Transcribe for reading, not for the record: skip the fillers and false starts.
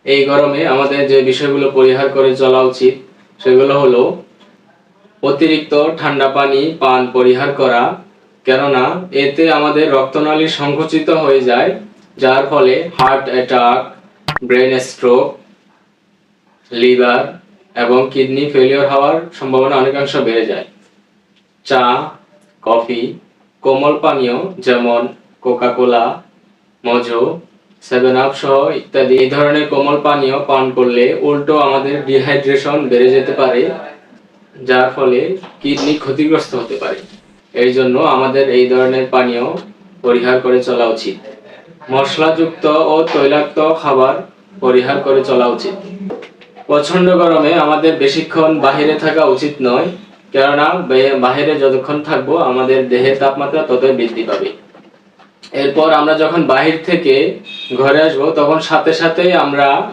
এই গরমে আমাদের যে বিষয়গুলো পরিহার করে চলা উচিত সেগুলো হলো অতিরিক্ত ঠান্ডা পানি পান পরিহার করা, কেননা এতে আমাদের রক্তনালী সংকুচিত হয়ে যায়, যার ফলে heart attack, brain stroke, liver এবং কিডনি ফেলিওর হওয়ার সম্ভাবনা অনেকাংশ বেড়ে যায়। চা, কফি, কোমল পানীয় যেমন কোকা-কোলা, মজো, 7 আপ সহ ইত্যাদি এই ধরনের কোমল পানীয় পান করলে উল্টো আমাদের ডিহাইড্রেশন বেড়ে যেতে পারে, যার ফলে কিডনি ক্ষতিগ্রস্ত হতে পারে। এই জন্য আমাদের এই ধরনের পানীয় পরিহার করে চলা উচিত। মশলাযুক্ত ও তৈলাক্ত খাবার পরিহার করে চলা উচিত। প্রচন্ড গরমে আমাদের বেশিক্ষণ বাহিরে থাকা উচিত নয়, কেননা বাহিরে যতক্ষণ থাকবো আমাদের দেহের তাপমাত্রা ততই বৃদ্ধি পাবে। এরপর আমরা যখন বাহির থেকে ঘরে আসবো তখন সাথে সাথেই আমরা